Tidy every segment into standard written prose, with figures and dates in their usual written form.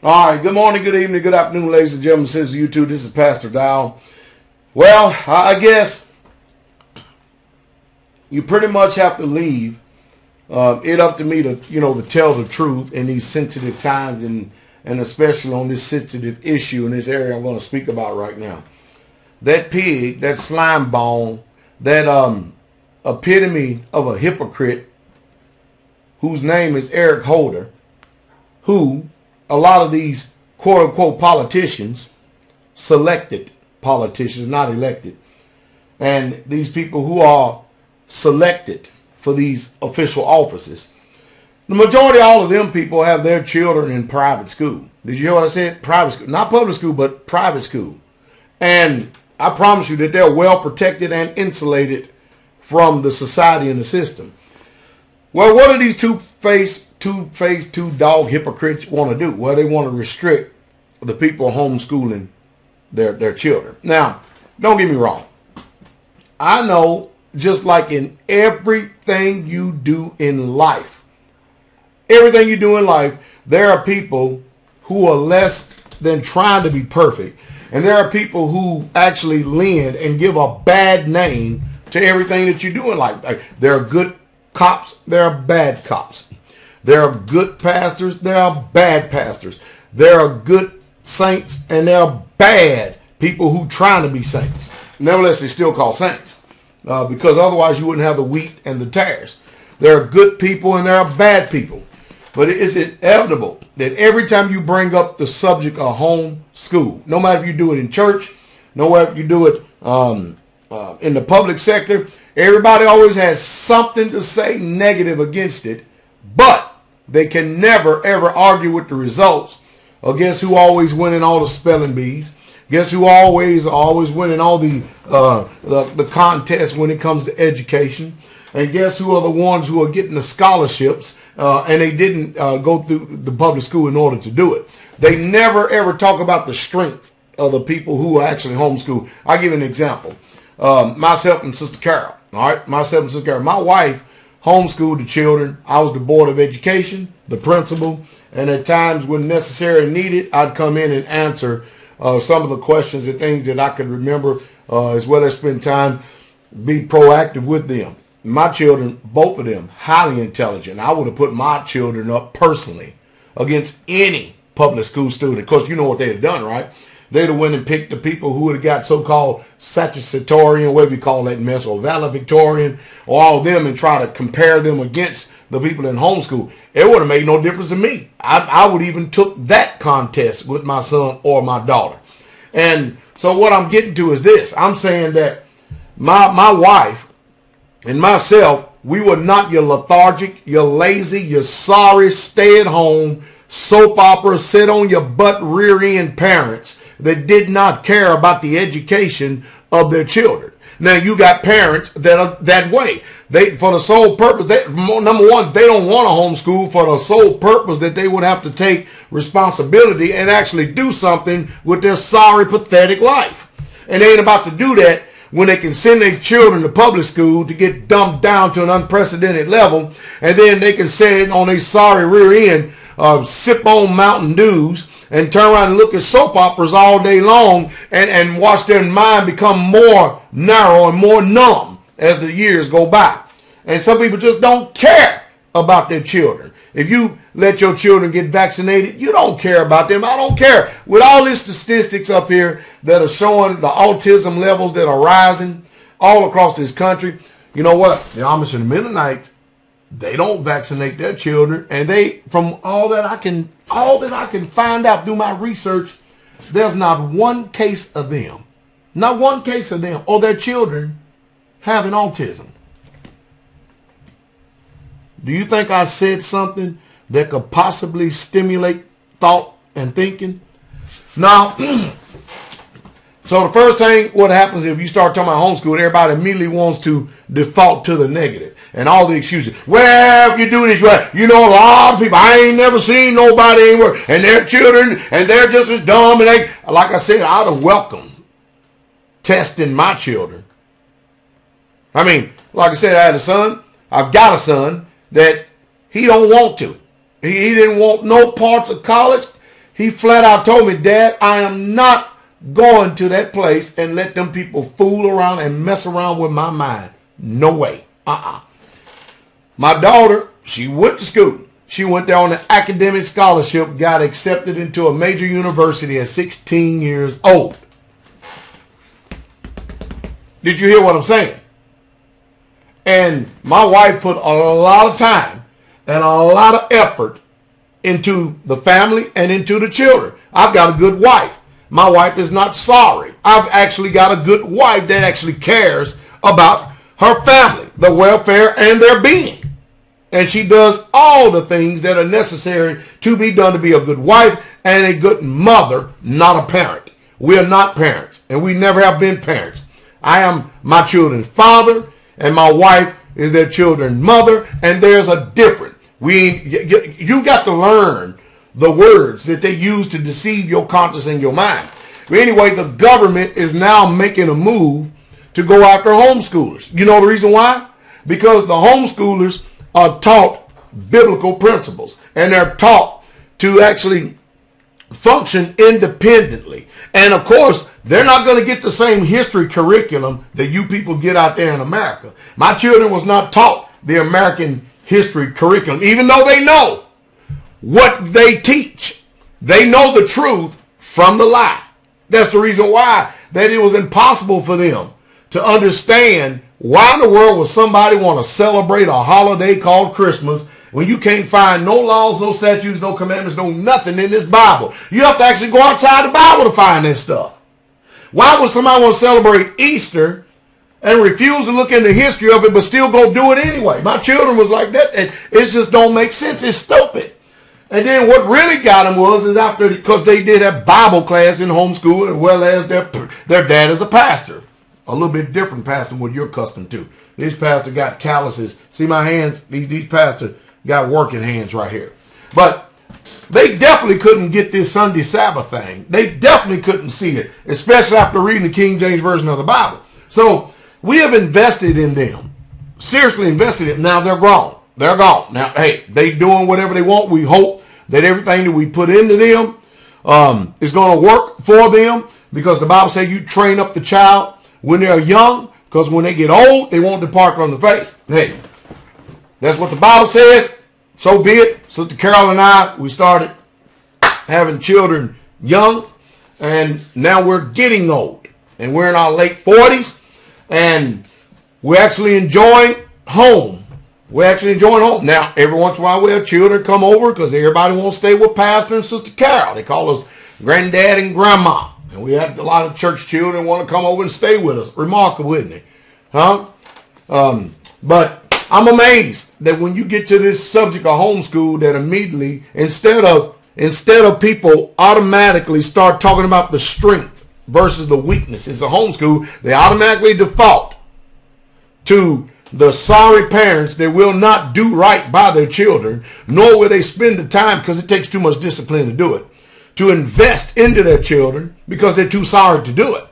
All right, good morning, good evening, good afternoon, ladies and gentlemen, since YouTube. This is Pastor Dowell. Well, I guess you pretty much have to leave it up to me to, to tell the truth in these sensitive times and especially on this sensitive issue in this area I'm going to speak about right now. That pig, that slime ball, that epitome of a hypocrite whose name is Eric Holder, who a lot of these quote-unquote politicians, selected politicians, not elected, and these people who are selected for these official offices, the majority of all of them people have their children in private school. Did you hear what I said? Private school. Not public school, but private school. And I promise you that they're well protected and insulated from the society and the system. Well, what do these two-faced, two-dog hypocrites want to do? Well, they want to restrict the people homeschooling their children. Now, don't get me wrong. I know, just like in everything you do in life, there are people who are less than trying to be perfect. And there are people who actually lend and give a bad name to everything that you do in life. Like, there are good cops, there are bad cops. There are good pastors, there are bad pastors. There are good saints, and there are bad people who trying to be saints. Nevertheless, they're still called saints because otherwise you wouldn't have the wheat and the tares. There are good people and there are bad people. But it is inevitable that every time you bring up the subject of home school, no matter if you do it in church, no matter if you do it in the public sector, everybody always has something to say negative against it, but they can never, ever argue with the results. Or guess who always winning all the spelling bees? Guess who always winning all the contests when it comes to education? And guess who are the ones who are getting the scholarships and they didn't go through the public school in order to do it? They never, ever talk about the strength of the people who are actually homeschooled. I'll give you an example. Myself and Sister Carol. All right, myself and Sister Carol. My wife homeschooled the children. I was the board of education, the principal, and at times when necessary and needed, I'd come in and answer some of the questions and things that I could remember, as well as spend time, be proactive with them. My children, both of them, highly intelligent. I would have put my children up personally against any public school student. Of course, you know what they'd have done, right? They'd have went and picked the people who would have got so-called statutory, whatever you call that mess, or valedictorian, or all of them, and try to compare them against the people in homeschool. It would have made no difference to me. I would even took that contest with my son or my daughter. And so what I'm getting to is this. I'm saying that my wife and myself, we were not your lethargic, your lazy, your sorry, stay-at-home, soap opera, sit on your butt, rear-end parents that did not care about the education of their children. Now, you got parents that are that way. They, for the sole purpose, number one, they don't want to homeschool for the sole purpose that they would have to take responsibility and actually do something with their sorry, pathetic life. And they ain't about to do that when they can send their children to public school to get dumped down to an unprecedented level, and then they can sit on a sorry rear end, sip on Mountain Dews, and turn around and look at soap operas all day long and watch their mind become more narrow and more numb as the years go by. And some people just don't care about their children. If you let your children get vaccinated, you don't care about them. I don't care. With all these statistics up here that are showing the autism levels that are rising all across this country, you know what? The Amish and the Mennonites, they don't vaccinate their children. And they, from all that I can find out through my research, there's not one case of them, or their children having autism. Do you think I said something that could possibly stimulate thought and thinking? Now, so the first thing, what happens if you start talking about homeschool, everybody immediately wants to default to the negative and all the excuses. Well, if you do this, well, you know, a lot of people, I ain't never seen nobody anywhere, and their children, and they're just as dumb. And they, like I said, I'd have welcomed testing my children. I mean, like I said, I had a son. I've got a son that he don't want to. He didn't want no parts of college. He flat out told me, Dad, I am not going to that place and let them people fool around and mess around with my mind. No way. My daughter, she went to school. She went there on an academic scholarship, got accepted into a major university at 16 years old. Did you hear what I'm saying? And my wife put a lot of time and a lot of effort into the family and into the children. I've got a good wife. My wife is not sorry. I've actually got a good wife that actually cares about her family, the welfare and their being. And she does all the things that are necessary to be done to be a good wife and a good mother, not a parent. We are not parents, and we never have been parents. I am my children's father, and my wife is their children's mother, and there's a difference. You got to learn the words that they use to deceive your conscience and your mind. But anyway, the government is now making a move to go after homeschoolers. You know the reason why? Because the homeschoolers are taught biblical principles, and they're taught to actually function independently. And of course, they're not going to get the same history curriculum that you people get out there in America. My children was not taught the American history curriculum, even though they know what they teach. They know the truth from the lie. That's the reason why that it was impossible for them to understand why in the world would somebody want to celebrate a holiday called Christmas when you can't find no laws, no statutes, no commandments, no nothing in this Bible. You have to actually go outside the Bible to find this stuff. Why would somebody want to celebrate Easter and refuse to look into the history of it but still go do it anyway? My children was like that. It just don't make sense. It's stupid. And then what really got them is after, because they did have Bible class in homeschool, as well as their dad is a pastor. A little bit different pastor than what you're accustomed to. These pastors got calluses. See my hands? These pastors got working hands right here. But they definitely couldn't get this Sunday Sabbath thing. They definitely couldn't see it, especially after reading the King James Version of the Bible. So we have invested in them. Seriously invested in them. Now they're grown. They're gone. Now, hey, they doing whatever they want. We hope that everything that we put into them is going to work for them, because the Bible says you train up the child when they're young, because when they get old, they won't depart from the faith. Hey, that's what the Bible says. So be it. Sister Carol and I, we started having children young, and now we're getting old. And we're in our late 40s, and we're actually enjoying home. We're actually enjoying home. Now, every once in a while, we have children come over because everybody wants to stay with Pastor and Sister Carol. They call us Granddad and Grandma. And we have a lot of church children want to come over and stay with us. Remarkable, isn't it? Huh? But I'm amazed that when you get to this subject of homeschool, that immediately, instead of people automatically start talking about the strength versus the weaknesses of homeschool, they automatically default to the sorry parents that will not do right by their children, nor will they spend the time, because it takes too much discipline to do it, to invest into their children because they're too sorry to do it.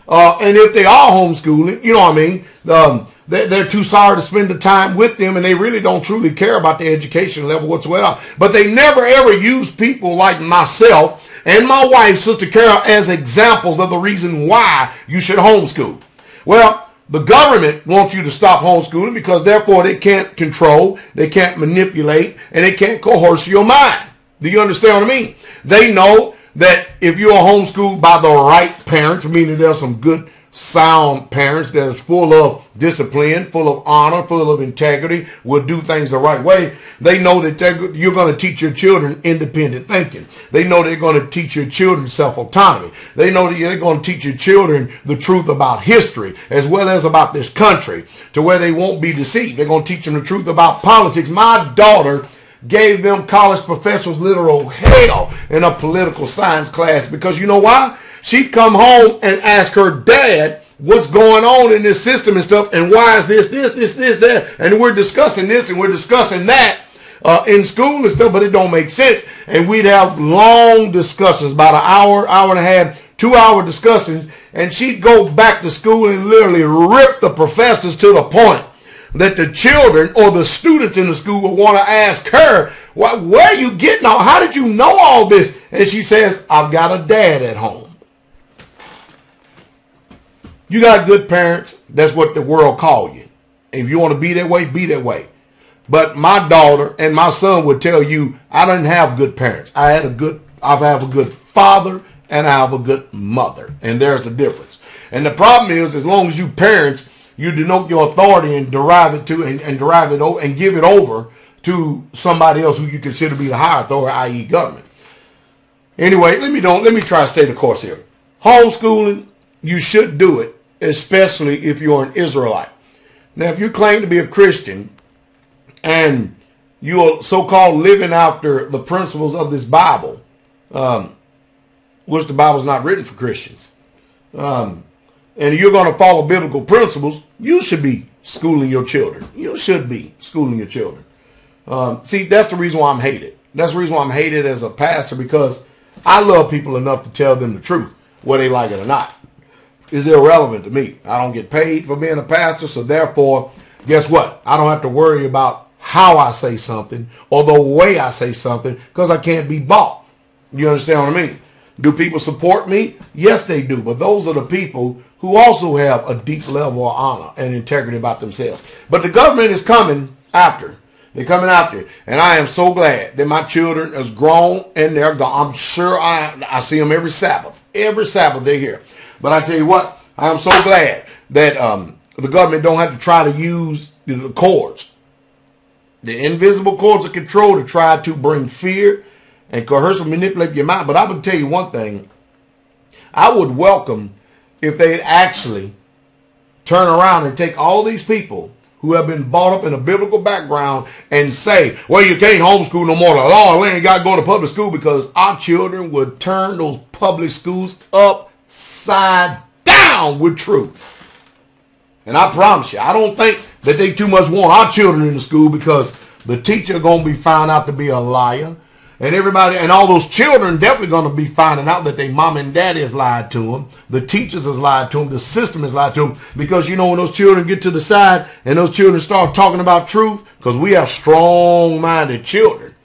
And if they are homeschooling, you know what I mean, they're too sorry to spend the time with them, and they really don't truly care about the education level whatsoever. But they never ever use people like myself and my wife, Sister Carol, as examples of the reason why you should homeschool. Well, the government wants you to stop homeschooling because therefore they can't control, they can't manipulate, and they can't coerce your mind. Do you understand what I mean? They know that if you are homeschooled by the right parents, meaning there's some good, sound parents that is full of discipline, full of honor, full of integrity, will do things the right way, they know that you're going to teach your children independent thinking. They know they're going to teach your children self-autonomy. They know that they're going to teach your children the truth about history as well as about this country, to where they won't be deceived. They're going to teach them the truth about politics. My daughter gave them college professors literal hell in a political science class, because you know why? She'd come home and ask her dad what's going on in this system and stuff, and why is this, that, and we're discussing this and we're discussing that in school and stuff, but it don't make sense. And we'd have long discussions, about an hour, hour and a half, 2 hour discussions, and she'd go back to school and literally rip the professors to the point that the children or the students in the school would want to ask her, where are you getting all? How did you know all this? And she says, I've got a dad at home. You got good parents. That's what the world call you. If you want to be that way, be that way. But my daughter and my son would tell you, I didn't have good parents. I have a good father and I have a good mother. And there's a difference. And the problem is, as long as you parents, you denote your authority and derive it to and derive it and give it over to somebody else who you consider to be the higher authority, i.e. government. Anyway, let me try to stay the course here. Homeschooling, you should do it, especially if you're an Israelite. Now, if you claim to be a Christian and you're so-called living after the principles of this Bible, which the Bible's not written for Christians, and you're going to follow biblical principles, you should be schooling your children. You should be schooling your children. See, that's the reason why I'm hated. That's the reason why I'm hated as a pastor, because I love people enough to tell them the truth, whether they like it or not. It's irrelevant to me. I don't get paid for being a pastor, so therefore, guess what? I don't have to worry about how I say something or the way I say something, because I can't be bought. You understand what I mean? Do people support me? Yes, they do. But those are the people who also have a deep level of honor and integrity about themselves. But the government is coming after. They're coming after. And I am so glad that my children is grown and they're gone. I'm sure I see them every Sabbath. Every Sabbath they're here. But I tell you what, I'm so glad that the government don't have to try to use the cords, the invisible cords of control, to try to bring fear and coerce and manipulate your mind. But I would tell you one thing. I would welcome if they'd actually turn around and take all these people who have been brought up in a biblical background and say, well, you can't homeschool no more. The law, we ain't got to go to public school, because our children would turn those public schools upside down with truth. And I promise you, I don't think that they too much want our children in the school, because the teacher going to be found out to be a liar. And everybody, and all those children definitely going to be finding out that their mom and daddy has lied to them. The teachers has lied to them. The system has lied to them. Because, you know, when those children get to the side and those children start talking about truth, because we have strong-minded children.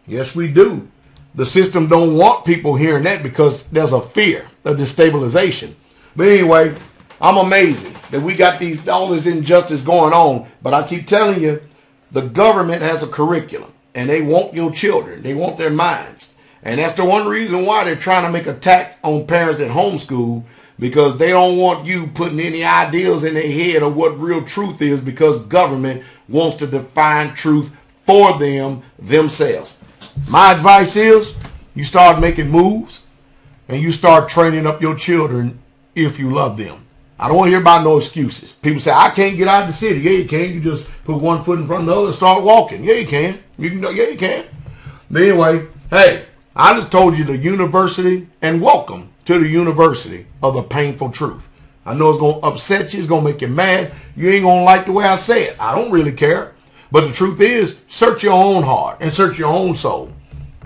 Yes, we do. The system don't want people hearing that, because there's a fear of destabilization. But anyway, I'm amazing that we got all this injustice going on. But I keep telling you, the government has a curriculum. And they want your children. They want their minds. And that's the one reason why they're trying to make a tax on parents that homeschool, because they don't want you putting any ideas in their head of what real truth is, because government wants to define truth for them themselves. My advice is you start making moves and you start training up your children if you love them. I don't want to hear about no excuses. People say, I can't get out of the city. Yeah, you can. You just put one foot in front of the other and start walking. Yeah, you can. Yeah, you can. But anyway, hey, I just told you the university, and welcome to the university of the painful truth. I know it's going to upset you. It's going to make you mad. You ain't going to like the way I say it. I don't really care. But the truth is, search your own heart and search your own soul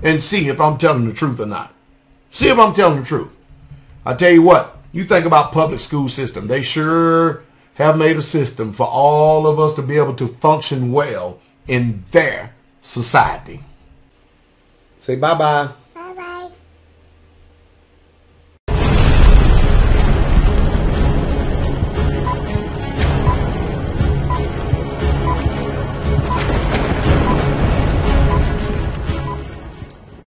and see if I'm telling the truth or not. See if I'm telling the truth. I tell you what. You think about public school system. They sure have made a system for all of us to be able to function well in their society. Say bye-bye.